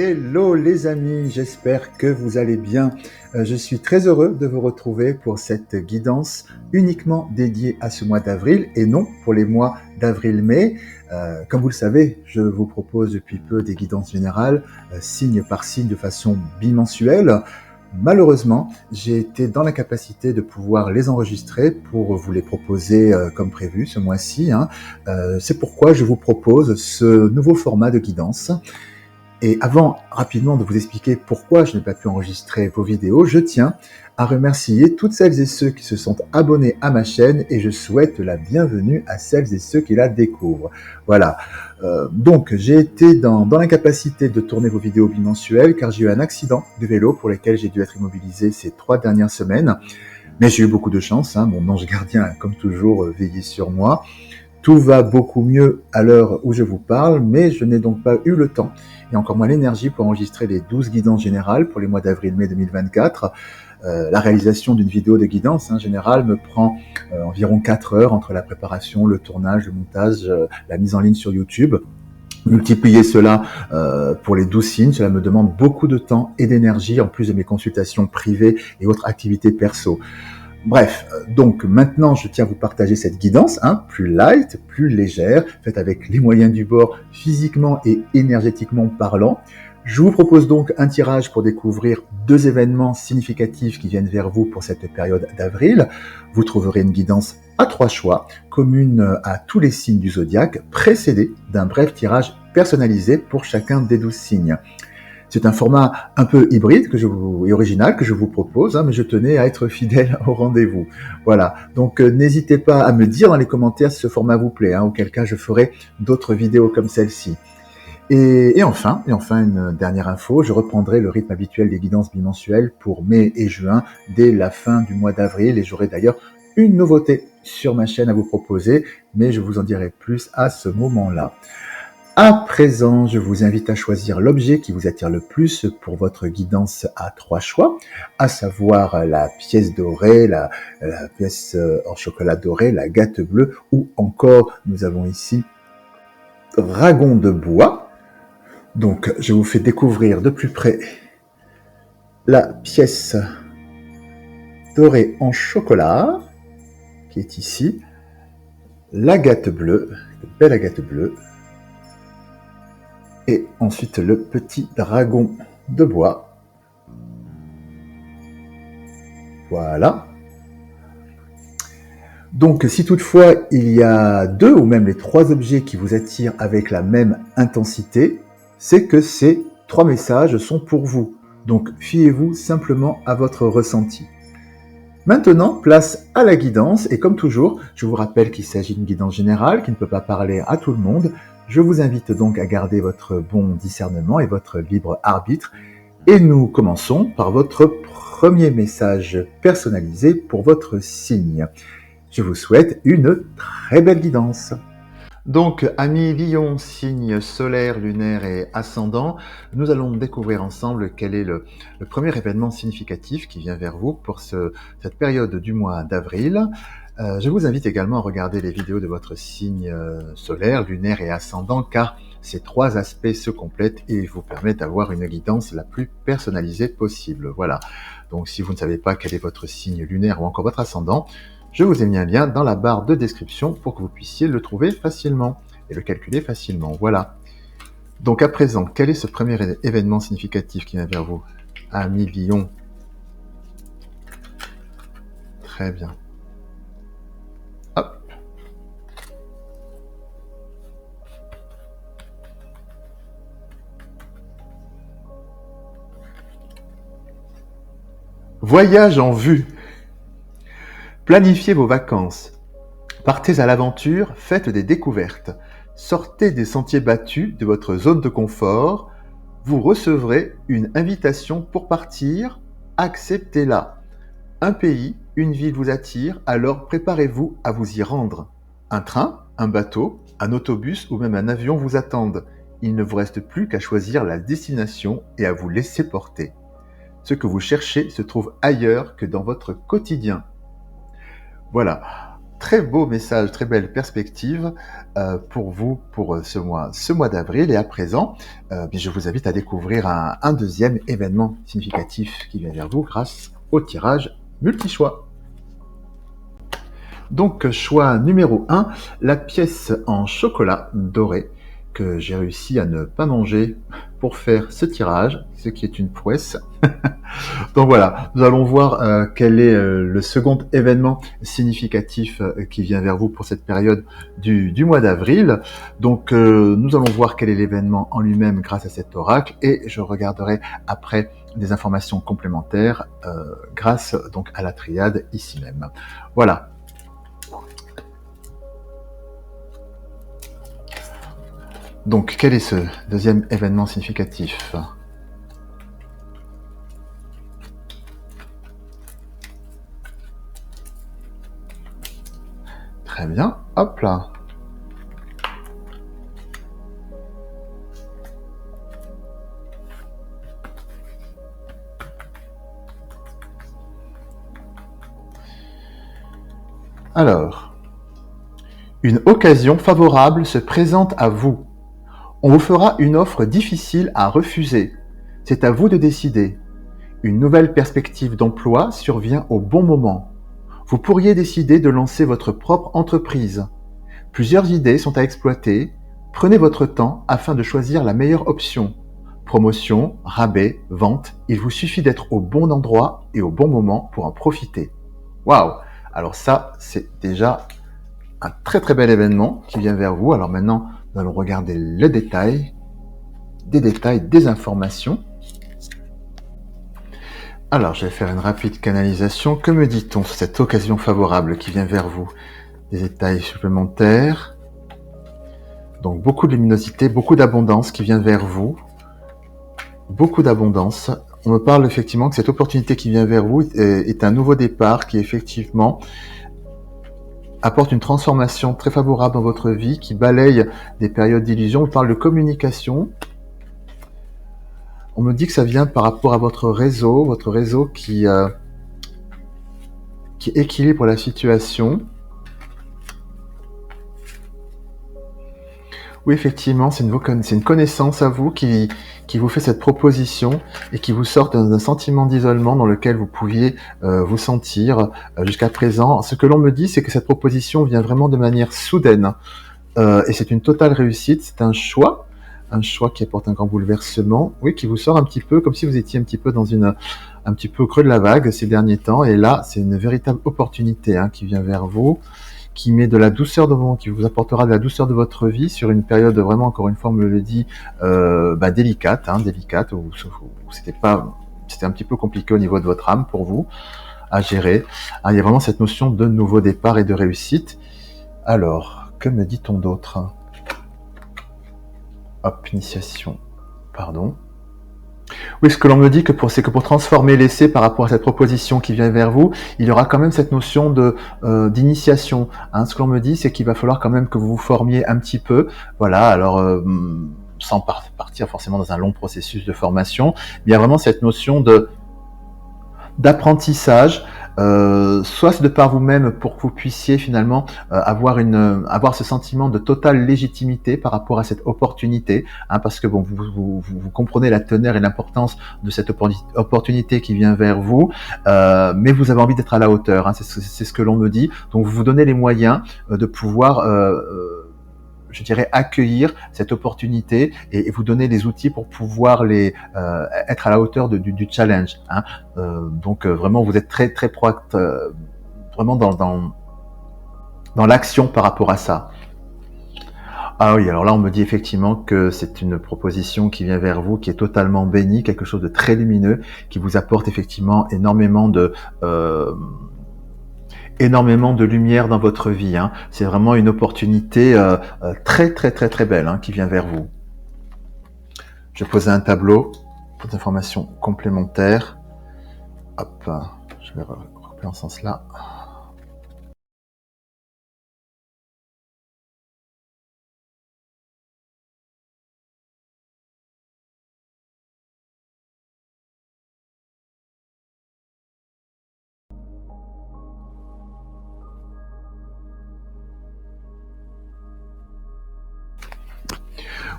Hello les amis, j'espère que vous allez bien. Je suis très heureux de vous retrouver pour cette guidance uniquement dédiée à ce mois d'avril et non pour les mois d'avril-mai. Comme vous le savez, je vous propose depuis peu des guidances générales, signe par signe de façon bimensuelle. Malheureusement, j'ai été dans l'incapacité de pouvoir les enregistrer pour vous les proposer comme prévu ce mois-ci. C'est pourquoi je vous propose ce nouveau format de guidance. Et avant rapidement de vous expliquer pourquoi je n'ai pas pu enregistrer vos vidéos, je tiens à remercier toutes celles et ceux qui se sont abonnés à ma chaîne et je souhaite la bienvenue à celles et ceux qui la découvrent. Voilà. Donc, j'ai été dans l'incapacité de tourner vos vidéos bimensuelles car j'ai eu un accident de vélo pour lequel j'ai dû être immobilisé ces 3 dernières semaines. Mais j'ai eu beaucoup de chance, mon ange gardien a comme toujours veillé sur moi. Tout va beaucoup mieux à l'heure où je vous parle, mais je n'ai donc pas eu le temps et encore moins l'énergie pour enregistrer les 12 guidances générales pour les mois d'avril-mai 2024. La réalisation d'une vidéo de guidance générale me prend environ 4 heures entre la préparation, le tournage, le montage, la mise en ligne sur YouTube. Multiplier cela pour les 12 signes, cela me demande beaucoup de temps et d'énergie en plus de mes consultations privées et autres activités perso. Bref, donc maintenant je tiens à vous partager cette guidance, plus light, plus légère, faite avec les moyens du bord, physiquement et énergétiquement parlant. Je vous propose donc un tirage pour découvrir 2 événements significatifs qui viennent vers vous pour cette période d'avril. Vous trouverez une guidance à 3 choix, commune à tous les signes du zodiaque, précédée d'un bref tirage personnalisé pour chacun des 12 signes. C'est un format un peu hybride et original que je vous propose, mais je tenais à être fidèle au rendez-vous. Voilà, donc n'hésitez pas à me dire dans les commentaires si ce format vous plaît, auquel cas je ferai d'autres vidéos comme celle-ci. Et enfin, une dernière info, je reprendrai le rythme habituel des guidances bimensuelles pour mai et juin, dès la fin du mois d'avril, et j'aurai d'ailleurs une nouveauté sur ma chaîne à vous proposer, mais je vous en dirai plus à ce moment-là. À présent, je vous invite à choisir l'objet qui vous attire le plus pour votre guidance à 3 choix, à savoir la pièce dorée, la pièce en chocolat doré, la gâte bleue, ou encore, nous avons ici dragon de bois. Donc, je vous fais découvrir de plus près la pièce dorée en chocolat, qui est ici, la gâte bleue, une belle agate bleue, et ensuite le petit dragon de bois. Voilà. Donc si toutefois il y a 2 ou même les 3 objets qui vous attirent avec la même intensité, c'est que ces 3 messages sont pour vous. Donc fiez-vous simplement à votre ressenti. Maintenant, place à la guidance, et comme toujours, je vous rappelle qu'il s'agit d'une guidance générale qui ne peut pas parler à tout le monde. Je vous invite donc à garder votre bon discernement et votre libre arbitre, et nous commençons par votre premier message personnalisé pour votre signe. Je vous souhaite une très belle guidance. Donc, amis Lion, signe solaire, lunaire et ascendant, nous allons découvrir ensemble quel est le premier événement significatif qui vient vers vous pour cette période du mois d'avril. Je vous invite également à regarder les vidéos de votre signe solaire, lunaire et ascendant, car ces 3 aspects se complètent et vous permettent d'avoir une guidance la plus personnalisée possible. Voilà. Donc, si vous ne savez pas quel est votre signe lunaire ou encore votre ascendant, je vous ai mis un lien dans la barre de description pour que vous puissiez le trouver facilement et le calculer facilement. Voilà. Donc à présent, quel est ce premier événement significatif qui vient vers vous, amis Lion? Très bien. Hop. Voyage en vue. Planifiez vos vacances. Partez à l'aventure, faites des découvertes. Sortez des sentiers battus de votre zone de confort. Vous recevrez une invitation pour partir. Acceptez-la. Un pays, une ville vous attire, alors préparez-vous à vous y rendre. Un train, un bateau, un autobus ou même un avion vous attendent. Il ne vous reste plus qu'à choisir la destination et à vous laisser porter. Ce que vous cherchez se trouve ailleurs que dans votre quotidien. Voilà. très beau message, très belle perspective pour vous pour ce mois d'avril. Et à présent, bien, je vous invite à découvrir un deuxième événement significatif qui vient vers vous grâce au tirage multi-choix. Donc, choix numéro 1, la pièce en chocolat doré que j'ai réussi à ne pas manger pour faire ce tirage, ce qui est une prouesse. Donc voilà, nous allons voir quel est le second événement significatif qui vient vers vous pour cette période du mois d'avril. Donc nous allons voir quel est l'événement en lui-même grâce à cet oracle et je regarderai après des informations complémentaires grâce donc à la triade ici même. Voilà. Donc quel est ce deuxième événement significatif ? Très bien, hop là. Alors, une occasion favorable se présente à vous. On vous fera une offre difficile à refuser. C'est à vous de décider. Une nouvelle perspective d'emploi survient au bon moment. Vous pourriez décider de lancer votre propre entreprise. Plusieurs idées sont à exploiter. Prenez votre temps afin de choisir la meilleure option. Promotion, rabais, vente, il vous suffit d'être au bon endroit et au bon moment pour en profiter. Waouh! Alors ça, c'est déjà un très très bel événement qui vient vers vous. Alors maintenant, nous allons regarder les détails, des informations. Alors, je vais faire une rapide canalisation. Que me dit-on sur cette occasion favorable qui vient vers vous? Des détails supplémentaires. Donc, beaucoup de luminosité, beaucoup d'abondance qui vient vers vous. Beaucoup d'abondance. On me parle effectivement que cette opportunité qui vient vers vous est un nouveau départ qui effectivement apporte une transformation très favorable dans votre vie, qui balaye des périodes d'illusion. On parle de communication. On me dit que ça vient par rapport à votre réseau qui équilibre la situation. Oui, effectivement, c'est une connaissance à vous qui vous fait cette proposition et qui vous sort d'un sentiment d'isolement dans lequel vous pouviez vous sentir jusqu'à présent. Ce que l'on me dit, c'est que cette proposition vient vraiment de manière soudaine et c'est une totale réussite. C'est un choix qui apporte un grand bouleversement, oui, qui vous sort un petit peu comme si vous étiez un petit peu un petit peu au creux de la vague ces derniers temps. Et là, c'est une véritable opportunité qui vient vers vous, qui met de la douceur qui vous apportera de la douceur de votre vie sur une période vraiment, encore une fois, on me le dit, délicate, où c'était un petit peu compliqué au niveau de votre âme pour vous à gérer. Alors, il y a vraiment cette notion de nouveau départ et de réussite. Alors, que me dit-on d'autre? Hop, initiation. Pardon. Oui, ce que l'on me dit c'est que pour transformer l'essai par rapport à cette proposition qui vient vers vous, il y aura quand même cette notion d'initiation. Ce que l'on me dit, c'est qu'il va falloir quand même que vous vous formiez un petit peu. Voilà, alors sans partir forcément dans un long processus de formation, mais il y a vraiment cette notion d'apprentissage, soit c'est de par vous-même pour que vous puissiez finalement avoir ce sentiment de totale légitimité par rapport à cette opportunité, parce que bon, vous comprenez la teneur et l'importance de cette opportunité qui vient vers vous, mais vous avez envie d'être à la hauteur, c'est ce que l'on me dit, donc vous vous donnez les moyens de pouvoir je dirais accueillir cette opportunité et vous donner les outils pour pouvoir être à la hauteur du challenge. Donc vraiment vous êtes très très proactif, vraiment dans l'action par rapport à ça. Ah oui, alors là on me dit effectivement que c'est une proposition qui vient vers vous, qui est totalement bénie, quelque chose de très lumineux, qui vous apporte effectivement énormément de lumière dans votre vie. C'est vraiment une opportunité très très très très belle qui vient vers vous. Je vais poser un tableau pour des informations complémentaires. Hop, je vais recouper en ce sens-là.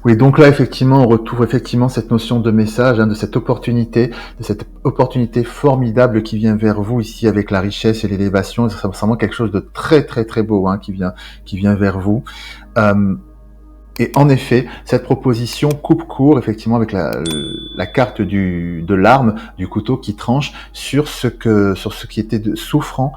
Oui, donc là, effectivement, on retrouve effectivement cette notion de message, hein, de cette opportunité formidable qui vient vers vous ici avec la richesse et l'élévation. C'est vraiment quelque chose de très, très, très beau, hein, qui vient vers vous. Et en effet, cette proposition coupe court, effectivement, avec la carte de l'arme, du couteau qui tranche sur ce qui était souffrant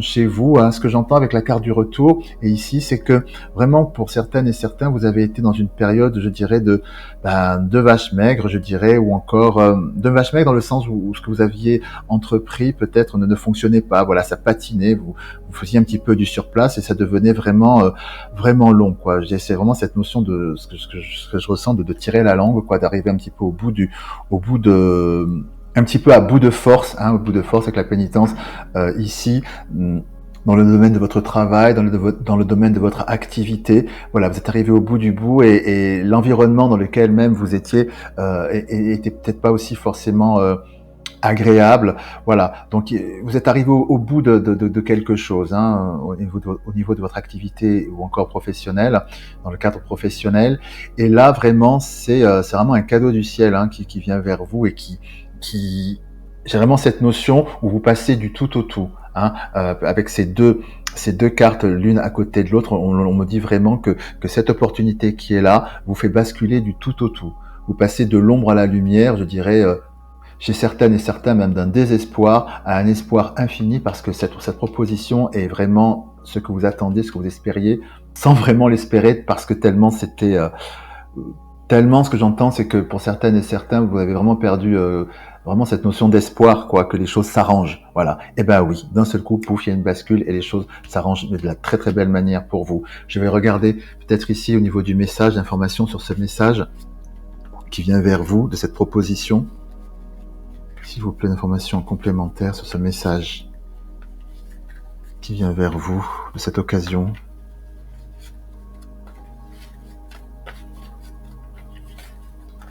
chez vous, hein. Ce que j'entends avec la carte du retour, et ici, c'est que vraiment, pour certaines et certains, vous avez été dans une période, je dirais, de vache maigre, je dirais, ou encore de vache maigre dans le sens où ce que vous aviez entrepris peut-être ne fonctionnait pas. Voilà, ça patinait, vous faisiez un petit peu du surplace et ça devenait vraiment long, quoi. C'est vraiment cette notion de ce que je ressens de tirer la langue, quoi, d'arriver un petit peu un petit peu à bout de force, hein, au bout de force avec la pénitence ici. Dans le domaine de votre travail, dans le domaine de votre activité, voilà, vous êtes arrivé au bout du bout et l'environnement dans lequel même vous étiez était peut-être pas aussi forcément agréable, voilà. Donc vous êtes arrivé au bout de quelque chose, hein, au niveau de votre activité ou encore professionnelle, dans le cadre professionnel. Et là vraiment, c'est vraiment un cadeau du ciel, hein, qui vient vers vous et qui j'ai vraiment cette notion où vous passez du tout au tout, hein, avec ces deux cartes l'une à côté de l'autre. On me dit vraiment que cette opportunité qui est là vous fait basculer du tout au tout. Vous passez de l'ombre à la lumière, je dirais. Chez certaines et certains, même d'un désespoir à un espoir infini, parce que cette proposition est vraiment ce que vous attendiez, ce que vous espériez, sans vraiment l'espérer, parce que tellement c'était... tellement, ce que j'entends, c'est que pour certaines et certains, vous avez vraiment perdu vraiment cette notion d'espoir, quoi, que les choses s'arrangent. Voilà. Et ben oui, d'un seul coup, pouf, il y a une bascule et les choses s'arrangent de la très très belle manière pour vous. Je vais regarder peut-être ici au niveau du message, d'information sur ce message qui vient vers vous, de cette proposition. S'il vous plaît, d'informations complémentaires sur ce message qui vient vers vous de cette occasion.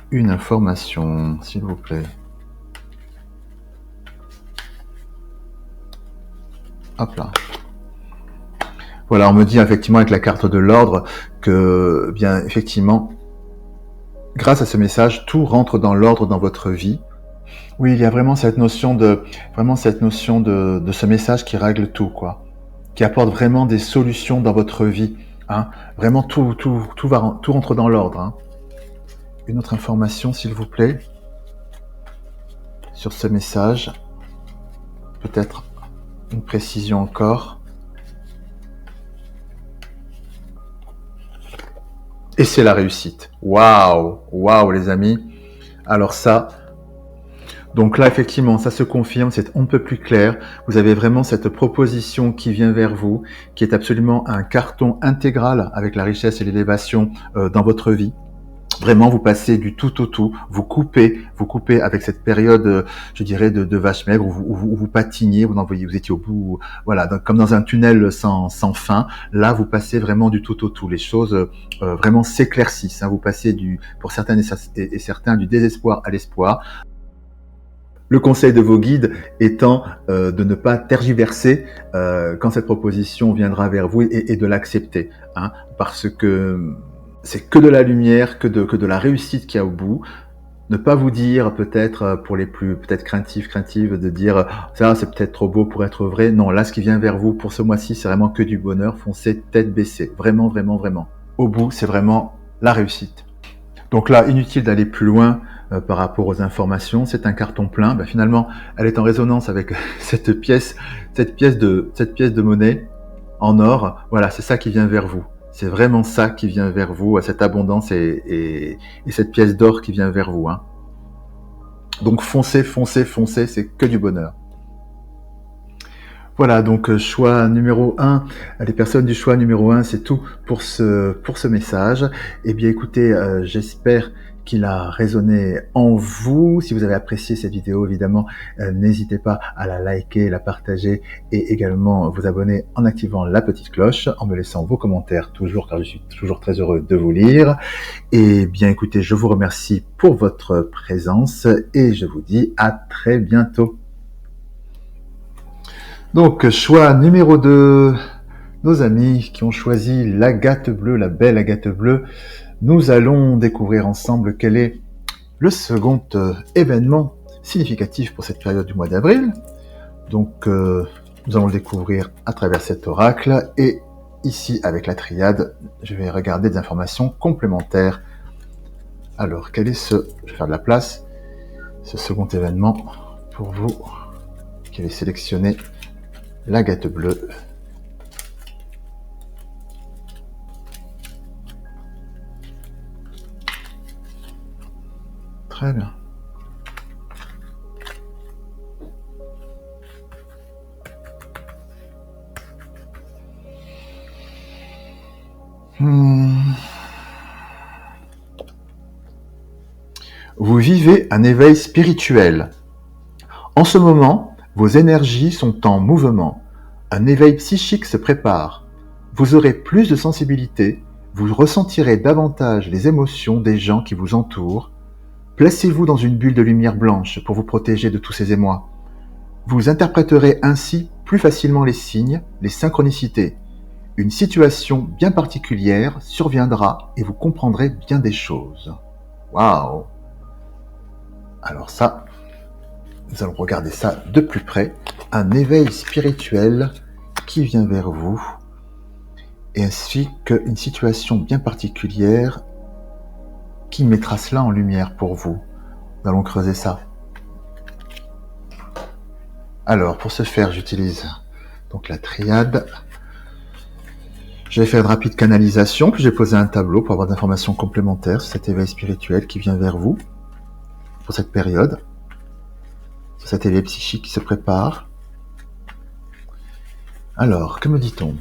Une information, s'il vous plaît. Hop là. Voilà, on me dit effectivement avec la carte de l'ordre que, bien effectivement, grâce à ce message, tout rentre dans l'ordre dans votre vie. Oui, il y a vraiment cette notion de ce message qui règle tout, quoi, qui apporte vraiment des solutions dans votre vie, hein. Vraiment tout rentre dans l'ordre, hein. Une autre information, s'il vous plaît, sur ce message. Peut-être une précision encore. Et c'est la réussite. Waouh, les amis. Alors ça, donc là, effectivement, ça se confirme, c'est on ne peut plus clair. Vous avez vraiment cette proposition qui vient vers vous, qui est absolument un carton intégral avec la richesse et l'élévation dans votre vie. Vraiment, vous passez du tout au tout, vous coupez avec cette période, je dirais, de vache maigre, où vous patiniez, vous étiez au bout, voilà, comme dans un tunnel sans fin. Là, vous passez vraiment du tout au tout. Les choses vraiment s'éclaircissent, hein. Vous passez pour certains et certains, du désespoir à l'espoir. Le conseil de vos guides étant de ne pas tergiverser quand cette proposition viendra vers vous et de l'accepter, hein, parce que c'est que de la lumière, que de la réussite qu'il y a au bout. Ne pas vous dire, peut-être pour les plus peut-être craintives, de dire ça c'est peut-être trop beau pour être vrai. Non, là ce qui vient vers vous pour ce mois-ci, c'est vraiment que du bonheur. Foncez tête baissée, vraiment. Au bout, c'est vraiment la réussite. Donc là, inutile d'aller plus loin par rapport aux informations. C'est un carton plein. Ben, finalement, elle est en résonance avec cette pièce de monnaie en or. Voilà, c'est ça qui vient vers vous. C'est vraiment ça qui vient vers vous, cette abondance et cette pièce d'or qui vient vers vous, hein. Donc foncez, c'est que du bonheur. Voilà, donc choix numéro 1, les personnes du choix numéro 1, c'est tout pour ce message. Eh bien écoutez, j'espère qu'il a résonné en vous. Si vous avez apprécié cette vidéo, évidemment, n'hésitez pas à la liker, la partager et également vous abonner en activant la petite cloche, en me laissant vos commentaires toujours, car je suis toujours très heureux de vous lire. Et bien écoutez, je vous remercie pour votre présence et je vous dis à très bientôt. Donc, choix numéro 2, nos amis qui ont choisi l'agate bleue, la belle agate bleue, nous allons découvrir ensemble quel est le second événement significatif pour cette période du mois d'avril. Donc, nous allons le découvrir à travers cet oracle. Et ici, avec la triade, je vais regarder des informations complémentaires. Alors, quel est ce... Je vais faire de la place. Ce second événement pour vous qui avez sélectionné l'agate bleue. Très bien. Vous vivez un éveil spirituel. En ce moment, vos énergies sont en mouvement. Un éveil psychique se prépare. Vous aurez plus de sensibilité, vous ressentirez davantage les émotions des gens qui vous entourent. Placez-vous dans une bulle de lumière blanche pour vous protéger de tous ces émois. Vous interpréterez ainsi plus facilement les signes, les synchronicités. Une situation bien particulière surviendra et vous comprendrez bien des choses. Waouh! Alors ça, nous allons regarder ça de plus près. Un éveil spirituel qui vient vers vous, et ainsi qu'une situation bien particulière qui mettra cela en lumière pour vous. Nous allons creuser ça. Alors, pour ce faire, j'utilise donc la triade. Je vais faire une rapide canalisation, puis je vais poser un tableau pour avoir des informations complémentaires sur cet éveil spirituel qui vient vers vous pour cette période, sur cet éveil psychique qui se prépare. Alors, que me dit-on?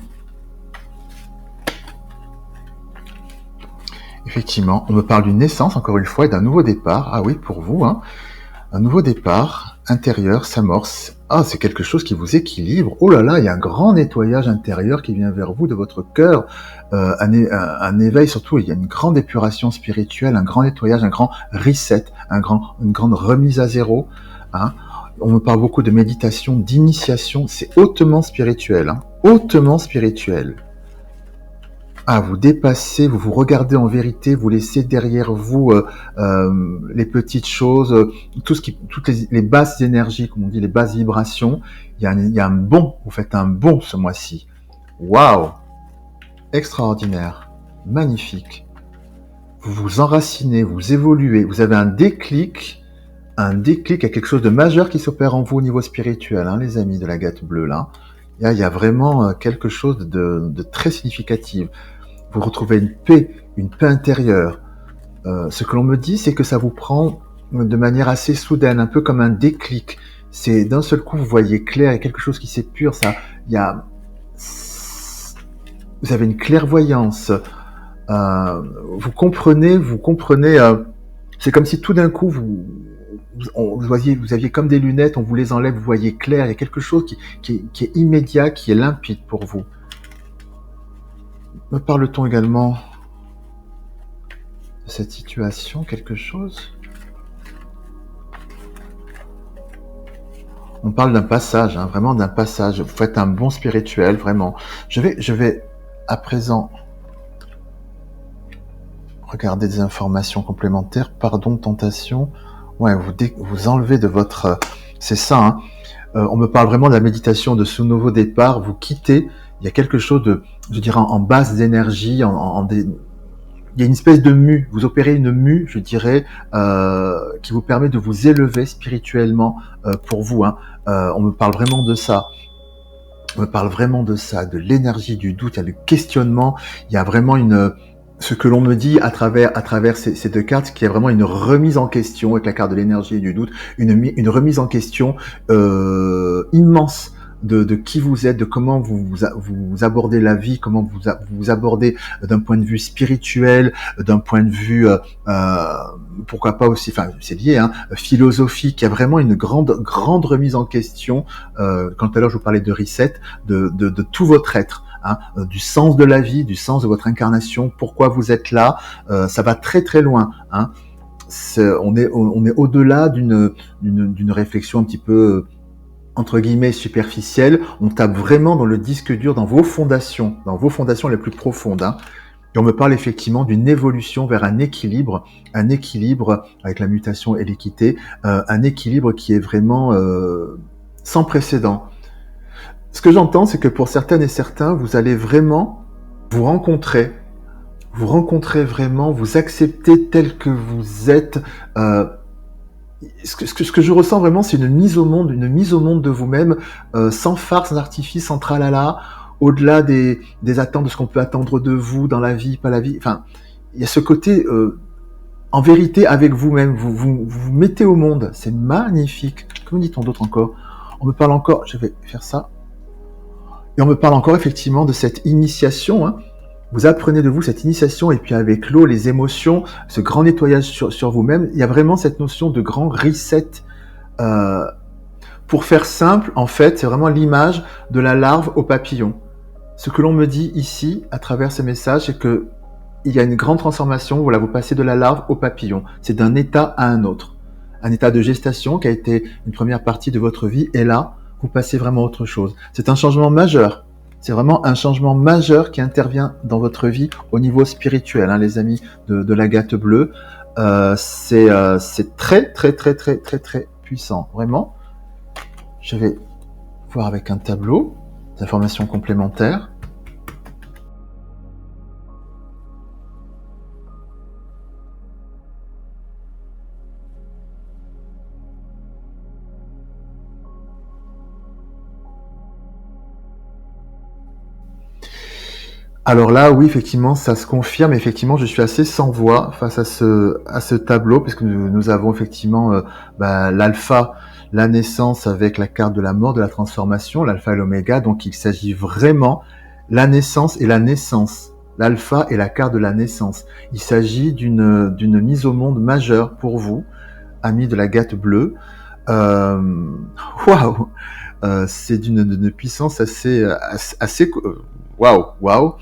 Effectivement, on me parle d'une naissance, encore une fois, et d'un nouveau départ. Ah oui, pour vous, hein. Un nouveau départ intérieur s'amorce. Ah, c'est quelque chose qui vous équilibre. Oh là là, il y a un grand nettoyage intérieur qui vient vers vous de votre cœur. Un éveil, surtout, il y a une grande épuration spirituelle, un grand nettoyage, un grand reset, une grande remise à zéro. Hein. On me parle beaucoup de méditation, d'initiation. C'est hautement spirituel. Hein. Hautement spirituel. Ah, vous dépassez, vous vous regardez en vérité, vous laissez derrière vous les petites choses, toutes les basses énergies, comme on dit, les basses vibrations. Il y a un bond, vous faites un bond ce mois-ci. Waouh! Extraordinaire, magnifique. Vous vous enracinez, vous évoluez, vous avez un déclic à quelque chose de majeur qui s'opère en vous au niveau spirituel, hein, les amis de l'agate bleue, là. Il y a vraiment quelque chose de très significatif. Vous retrouvez une paix intérieure. Ce que l'on me dit, c'est que ça vous prend de manière assez soudaine, un peu comme un déclic. C'est d'un seul coup, vous voyez clair, il y a quelque chose qui s'épure. Vous avez une clairvoyance. Vous comprenez. C'est comme si tout d'un coup, vous aviez comme des lunettes, on vous les enlève, vous voyez clair. Il y a quelque chose qui est immédiat, qui est limpide pour vous. Me parle-t-on également de cette situation, quelque chose? On parle d'un passage, hein, vraiment d'un passage. Vous faites un bond spirituel, vraiment. Je vais à présent regarder des informations complémentaires. Pardon, tentation. Ouais, vous enlevez de votre... C'est ça, hein. On me parle vraiment de la méditation, de ce nouveau départ. Vous quittez, il y a quelque chose de, je dirais, en basse d'énergie, il y a une espèce de mue. Vous opérez une mue, je dirais, qui vous permet de vous élever spirituellement pour vous. Hein. On me parle vraiment de ça. On me parle vraiment de ça, de l'énergie du doute, il y a le questionnement, il y a vraiment ce que l'on me dit à travers ces deux cartes, qui est vraiment une remise en question avec la carte de l'énergie et du doute, une remise en question immense de qui vous êtes, de comment vous abordez la vie, comment vous abordez d'un point de vue spirituel, d'un point de vue pourquoi pas aussi, enfin c'est lié, hein, philosophique. Il y a vraiment une grande remise en question. Quand tout à l'heure je vous parlais de reset, de tout votre être. Hein, du sens de la vie, du sens de votre incarnation, pourquoi vous êtes là, ça va très très loin. Hein. On est au-delà d'une réflexion un petit peu entre guillemets superficielle, on tape vraiment dans le disque dur, dans vos fondations les plus profondes, hein. Et on me parle effectivement d'une évolution vers un équilibre avec la mutation et l'équité, un équilibre qui est vraiment sans précédent. Ce que j'entends, c'est que pour certaines et certains, vous allez vraiment vous rencontrer vraiment, vous accepter tel que vous êtes. Ce que je ressens vraiment, c'est une mise au monde de vous-même, sans farce, sans artifice, sans tralala, au-delà des attentes de ce qu'on peut attendre de vous dans la vie, pas la vie. Enfin, il y a ce côté en vérité avec vous-même, vous mettez au monde, c'est magnifique. Comment dit-on d'autre encore? On me parle encore, je vais faire ça, et on me parle encore effectivement de cette initiation, hein. Vous apprenez de vous cette initiation, et puis avec l'eau, les émotions, ce grand nettoyage sur vous-même, il y a vraiment cette notion de grand reset. Euh, pour faire simple, en fait, c'est vraiment l'image de la larve au papillon. Ce que l'on me dit ici, à travers ces messages, c'est que il y a une grande transformation. Voilà, vous passez de la larve au papillon. C'est d'un état à un autre. Un état de gestation qui a été une première partie de votre vie, et là, vous passez vraiment à autre chose. C'est un changement majeur. C'est vraiment un changement majeur qui intervient dans votre vie au niveau spirituel, hein, les amis de l'Agate bleue. C'est très, très, très, très, très, très puissant. Vraiment. Je vais voir avec un tableau d'informations complémentaires. Alors là, oui, effectivement, ça se confirme. Effectivement, je suis assez sans voix face à ce tableau, puisque nous avons effectivement l'alpha, la naissance avec la carte de la mort, de la transformation, l'alpha et l'oméga. Donc, il s'agit vraiment la naissance et la naissance. L'alpha est la carte de la naissance. Il s'agit d'une mise au monde majeure pour vous, amis de l'Agate bleue. Waouh, c'est d'une puissance assez waouh.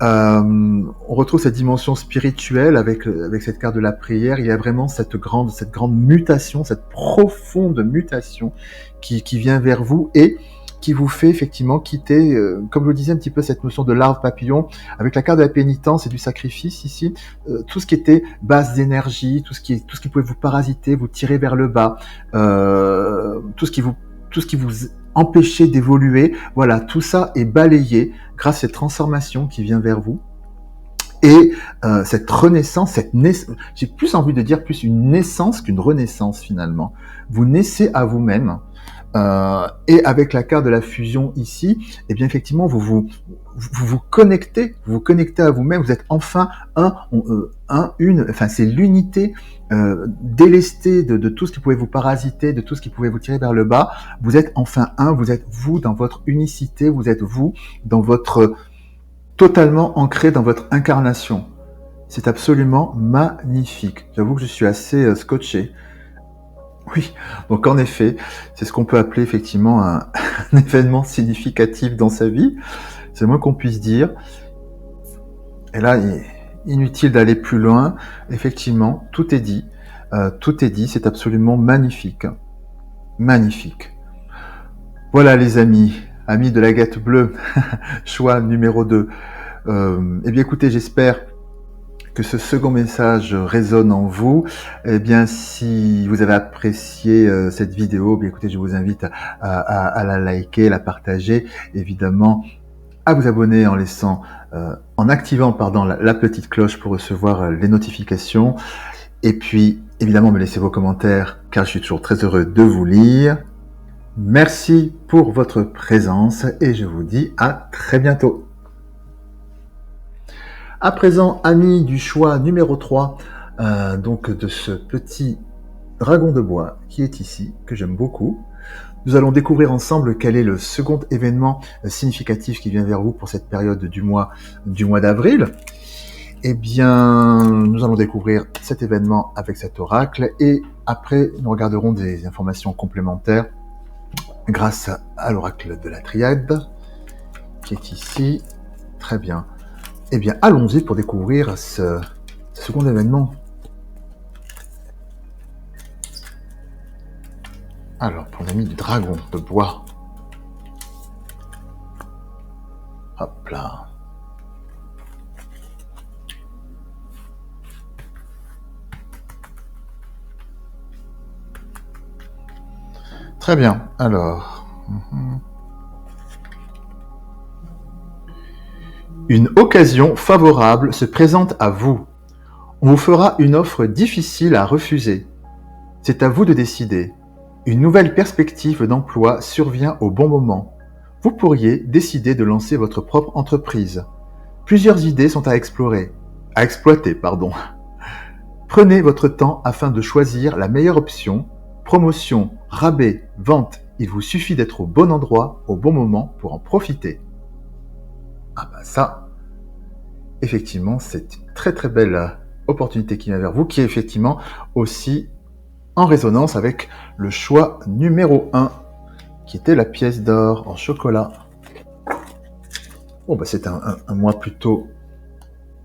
On retrouve cette dimension spirituelle avec cette carte de la prière. Il y a vraiment cette grande mutation, cette profonde mutation qui vient vers vous et qui vous fait effectivement quitter, comme je vous disais un petit peu, cette notion de larve papillon. Avec la carte de la pénitence et du sacrifice ici, tout ce qui était base d'énergie, tout ce qui pouvait vous parasiter, vous tirer vers le bas, tout ce qui vous empêchait d'évoluer, voilà, tout ça est balayé grâce à cette transformation qui vient vers vous. Et cette renaissance, j'ai plus envie de dire plus une naissance qu'une renaissance finalement. Vous naissez à vous-même. Et avec la carte de la fusion ici, eh bien effectivement, vous connectez à vous-même. Vous êtes enfin c'est l'unité délestée de tout ce qui pouvait vous parasiter, de tout ce qui pouvait vous tirer vers le bas. Vous êtes enfin un. Vous êtes vous dans votre unicité. Vous êtes vous dans votre totalement ancré dans votre incarnation. C'est absolument magnifique. J'avoue que je suis assez scotché. Oui, donc en effet, c'est ce qu'on peut appeler effectivement un événement significatif dans sa vie. C'est le moins qu'on puisse dire. Et là, inutile d'aller plus loin. Effectivement, tout est dit. C'est absolument magnifique. Magnifique. Voilà les amis de l'Agate bleue, choix numéro 2. Eh bien écoutez, j'espère que ce second message résonne en vous. Eh bien, si vous avez apprécié cette vidéo, bien écoutez, je vous invite à la liker, la partager, évidemment, à vous abonner en activant la petite cloche pour recevoir les notifications. Et puis, évidemment, me laissez vos commentaires, car je suis toujours très heureux de vous lire. Merci pour votre présence et je vous dis à très bientôt. À présent, amis du choix numéro 3, donc de ce petit dragon de bois qui est ici, que j'aime beaucoup. Nous allons découvrir ensemble quel est le second événement significatif qui vient vers vous pour cette période du mois d'avril. Eh bien, nous allons découvrir cet événement avec cet oracle et après, nous regarderons des informations complémentaires grâce à l'oracle de la triade qui est ici. Très bien. Eh bien, allons-y pour découvrir ce second événement. Alors, pour l'ami du dragon de bois. Hop là. Très bien. Alors. Une occasion favorable se présente à vous. On vous fera une offre difficile à refuser. C'est à vous de décider. Une nouvelle perspective d'emploi survient au bon moment. Vous pourriez décider de lancer votre propre entreprise. Plusieurs idées sont à exploiter. Prenez votre temps afin de choisir la meilleure option. Promotion, rabais, vente, il vous suffit d'être au bon endroit, au bon moment pour en profiter. Ah bah ça, effectivement, c'est une très très belle opportunité qui vient vers vous, qui est effectivement aussi en résonance avec le choix numéro 1, qui était la pièce d'or en chocolat. Bon, bah c'est un mois plutôt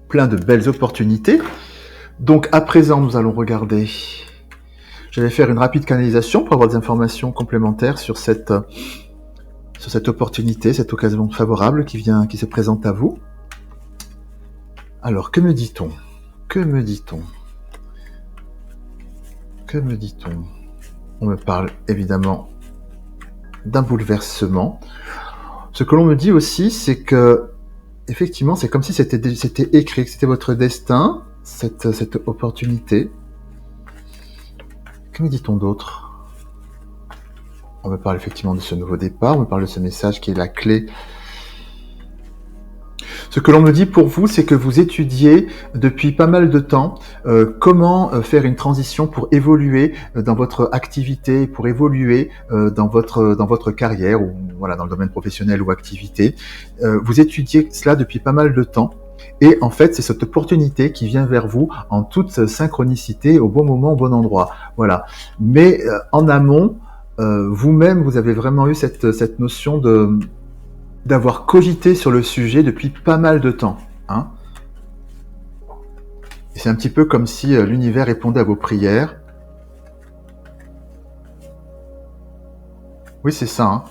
plein de belles opportunités. Donc à présent, nous allons regarder. Je vais faire une rapide canalisation pour avoir des informations complémentaires sur cette opportunité, cette occasion favorable qui se présente à vous. Alors, que me dit-on ? On me parle évidemment d'un bouleversement. Ce que l'on me dit aussi, c'est que, effectivement, c'est comme si c'était écrit, que c'était votre destin, cette opportunité. Que me dit-on d'autre ? On me parle effectivement de ce nouveau départ, on me parle de ce message qui est la clé. Ce que l'on me dit pour vous, c'est que vous étudiez depuis pas mal de temps comment faire une transition pour évoluer dans votre activité, pour évoluer dans votre carrière, ou voilà, dans le domaine professionnel ou activité. Vous étudiez cela depuis pas mal de temps. Et en fait, c'est cette opportunité qui vient vers vous en toute synchronicité, au bon moment, au bon endroit. Voilà. Mais en amont, vous-même, vous avez vraiment eu cette notion d'avoir cogité sur le sujet depuis pas mal de temps. Hein. Et c'est un petit peu comme si l'univers répondait à vos prières. Oui, c'est ça. Hein.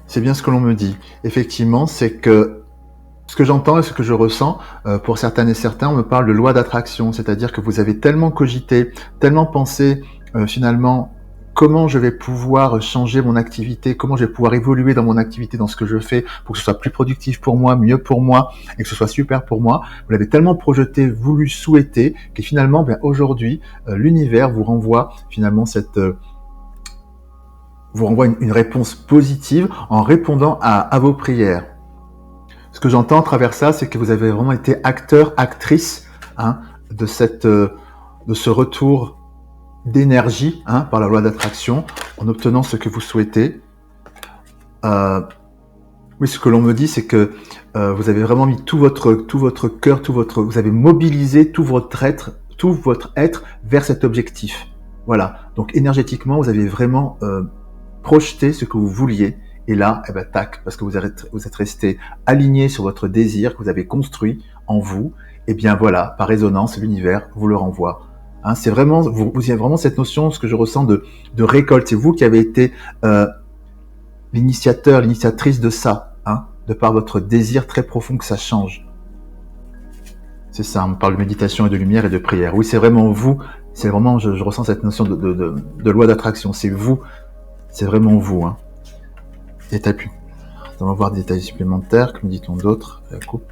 C'est bien ce que l'on me dit. Effectivement, c'est que ce que j'entends et ce que je ressens, pour certaines et certains, on me parle de loi d'attraction, c'est-à-dire que vous avez tellement cogité, tellement pensé, finalement, comment je vais pouvoir changer mon activité, comment je vais pouvoir évoluer dans mon activité, dans ce que je fais, pour que ce soit plus productif pour moi, mieux pour moi, et que ce soit super pour moi. Vous l'avez tellement projeté, voulu, souhaité, que finalement, aujourd'hui, l'univers vous renvoie finalement une réponse positive en répondant à vos prières. Ce que j'entends à travers ça, c'est que vous avez vraiment été acteur, actrice de ce retour d'énergie par la loi d'attraction, en obtenant ce que vous souhaitez. Oui, ce que l'on me dit, c'est que vous avez vraiment mis tout votre cœur, vous avez mobilisé tout votre être vers cet objectif. Voilà. Donc énergétiquement, vous avez vraiment projeté ce que vous vouliez. Et là, tac, parce que vous êtes resté aligné sur votre désir que vous avez construit en vous, et bien voilà, par résonance, l'univers vous le renvoie. Hein, c'est vraiment, vous avez vraiment cette notion, ce que je ressens de récolte. C'est vous qui avez été l'initiateur, l'initiatrice de ça, de par votre désir très profond que ça change. C'est ça, on parle de méditation et de lumière et de prière. Oui, c'est vraiment vous, c'est vraiment, je ressens cette notion de loi d'attraction. C'est vous, c'est vraiment vous. Hein. Détail. Nous allons voir des détails supplémentaires. Que me dit-on d'autre ? La coupe.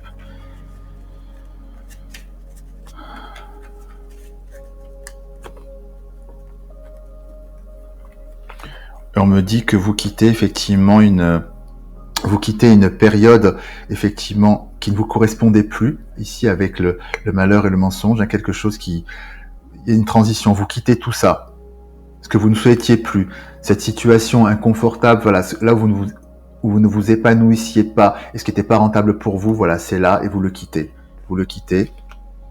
Et on me dit que vous quittez effectivement une période effectivement qui ne vous correspondait plus. Ici avec le malheur et le mensonge, quelque chose il y a une transition. Vous quittez tout ça. Ce que vous ne souhaitiez plus, cette situation inconfortable, voilà, là où vous ne vous épanouissiez pas, et ce qui n'était pas rentable pour vous, voilà, c'est là, et vous le quittez,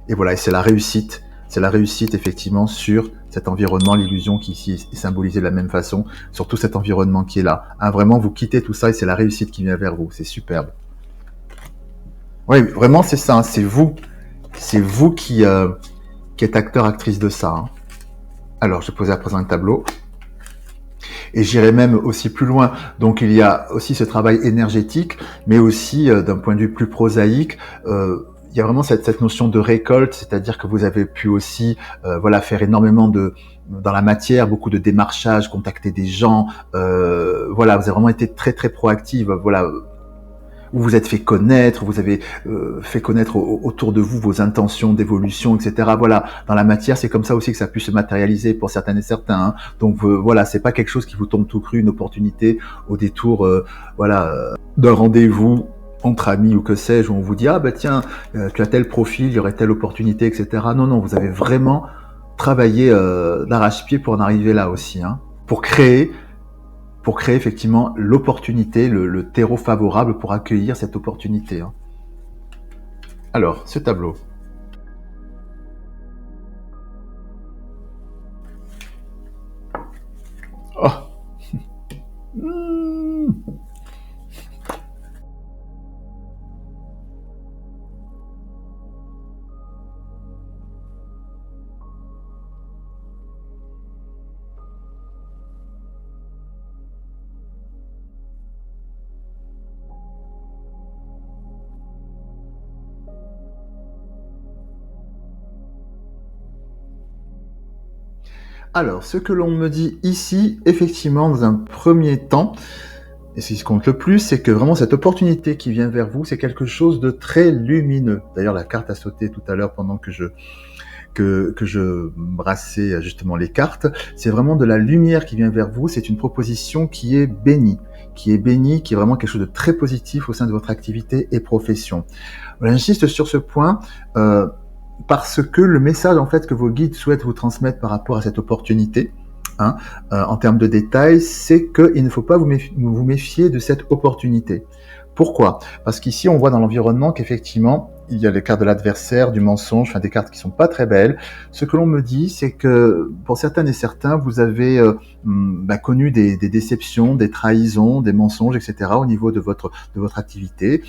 et voilà, et c'est la réussite effectivement sur cet environnement, l'illusion qui ici est symbolisée de la même façon, sur tout cet environnement qui est là. Vraiment, vous quittez tout ça, et c'est la réussite qui vient vers vous, c'est superbe. Oui, vraiment, c'est ça, c'est vous qui êtes acteur, actrice de ça. Alors, je posais à présent un tableau. Et j'irai même aussi plus loin. Donc il y a aussi ce travail énergétique, mais aussi d'un point de vue plus prosaïque, il y a vraiment cette notion de récolte, c'est-à-dire que vous avez pu aussi voilà, faire énormément dans la matière, beaucoup de démarchage, contacter des gens, voilà, vous avez vraiment été très très proactive, voilà, vous vous êtes fait connaître, vous avez fait connaître autour de vous vos intentions d'évolution, etc. Voilà, dans la matière, c'est comme ça aussi que ça a pu se matérialiser pour certaines et certains. Hein. Donc voilà, c'est pas quelque chose qui vous tombe tout cru, une opportunité au détour, d'un rendez-vous entre amis ou que sais-je, où on vous dit ah bah tiens, tu as tel profil, il y aurait telle opportunité, etc. Non, vous avez vraiment travaillé d'arrache-pied pour en arriver là aussi, hein, pour créer effectivement l'opportunité, le terreau favorable pour accueillir cette opportunité. Hein. Alors, ce tableau. Oh. Alors, ce que l'on me dit ici, effectivement, dans un premier temps, et ce qui compte le plus, c'est que vraiment cette opportunité qui vient vers vous, c'est quelque chose de très lumineux. D'ailleurs, la carte a sauté tout à l'heure pendant que je brassais justement les cartes. C'est vraiment de la lumière qui vient vers vous. C'est une proposition qui est bénie, qui est vraiment quelque chose de très positif au sein de votre activité et profession. Voilà, j'insiste sur ce point. Parce que le message en fait que vos guides souhaitent vous transmettre par rapport à cette opportunité, hein, en termes de détails, c'est qu'il ne faut pas vous méfier de cette opportunité. Pourquoi ? Parce qu'ici on voit dans l'environnement qu'effectivement il y a les cartes de l'adversaire, du mensonge, enfin des cartes qui sont pas très belles. Ce que l'on me dit, c'est que pour certaines et certains, vous avez connu des déceptions, des trahisons, des mensonges, etc. au niveau de votre activité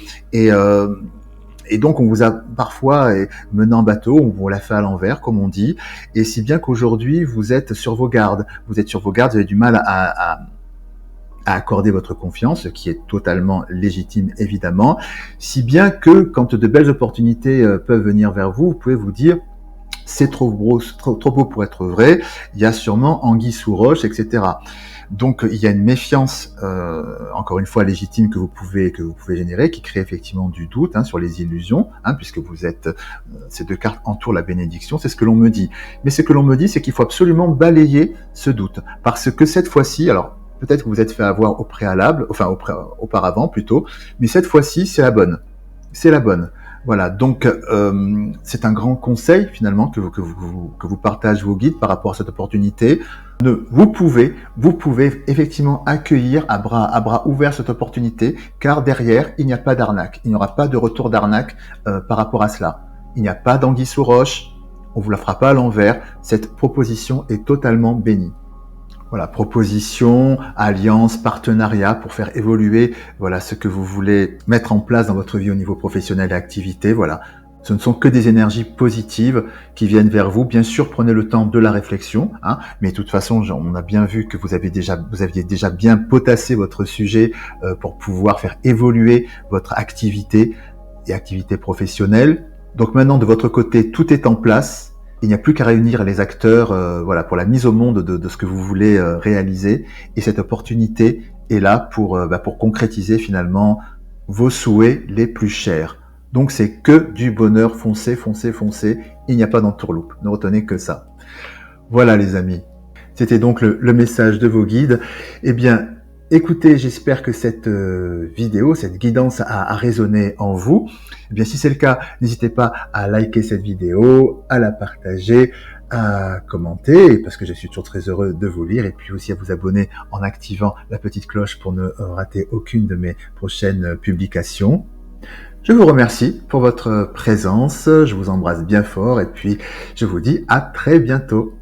et donc, on vous a parfois mené en bateau, on vous l'a fait à l'envers, comme on dit, et si bien qu'aujourd'hui, vous êtes sur vos gardes. Vous êtes sur vos gardes, vous avez du mal à accorder votre confiance, ce qui est totalement légitime, évidemment, si bien que quand de belles opportunités peuvent venir vers vous, vous pouvez vous dire c'est trop beau pour être vrai, il y a sûrement anguille sous roche, etc. Donc il y a une méfiance, encore une fois légitime que vous pouvez générer, qui crée effectivement du doute sur les illusions, puisque vous êtes ces deux cartes entourent la bénédiction, c'est ce que l'on me dit. Mais ce que l'on me dit, c'est qu'il faut absolument balayer ce doute, parce que cette fois-ci, alors peut-être que vous êtes fait avoir au préalable, auparavant plutôt, mais cette fois-ci c'est la bonne, Voilà, donc c'est un grand conseil finalement que vous partagez vos guides par rapport à cette opportunité. Vous pouvez effectivement accueillir à bras ouverts cette opportunité, car derrière il n'y a pas d'arnaque, il n'y aura pas de retour d'arnaque par rapport à cela. Il n'y a pas d'anguille sous roche, on vous la fera pas à l'envers. Cette proposition est totalement bénie. Voilà, proposition, alliance, partenariat pour faire évoluer ce que vous voulez mettre en place dans votre vie au niveau professionnel et activité. Voilà, ce ne sont que des énergies positives qui viennent vers vous. Bien sûr, prenez le temps de la réflexion, mais de toute façon, on a bien vu que vous aviez déjà bien potassé votre sujet pour pouvoir faire évoluer votre activité et activité professionnelle. Donc maintenant, de votre côté, tout est en place. Il n'y a plus qu'à réunir les acteurs pour la mise au monde de ce que vous voulez réaliser. Et cette opportunité est là pour concrétiser finalement vos souhaits les plus chers. Donc c'est que du bonheur, foncez. Il n'y a pas d'entourloupe. Ne retenez que ça. Voilà les amis. C'était donc le message de vos guides. Eh bien, écoutez, j'espère que cette vidéo, cette guidance a résonné en vous. Eh bien, si c'est le cas, n'hésitez pas à liker cette vidéo, à la partager, à commenter, parce que je suis toujours très heureux de vous lire, et puis aussi à vous abonner en activant la petite cloche pour ne rater aucune de mes prochaines publications. Je vous remercie pour votre présence, je vous embrasse bien fort, et puis je vous dis à très bientôt.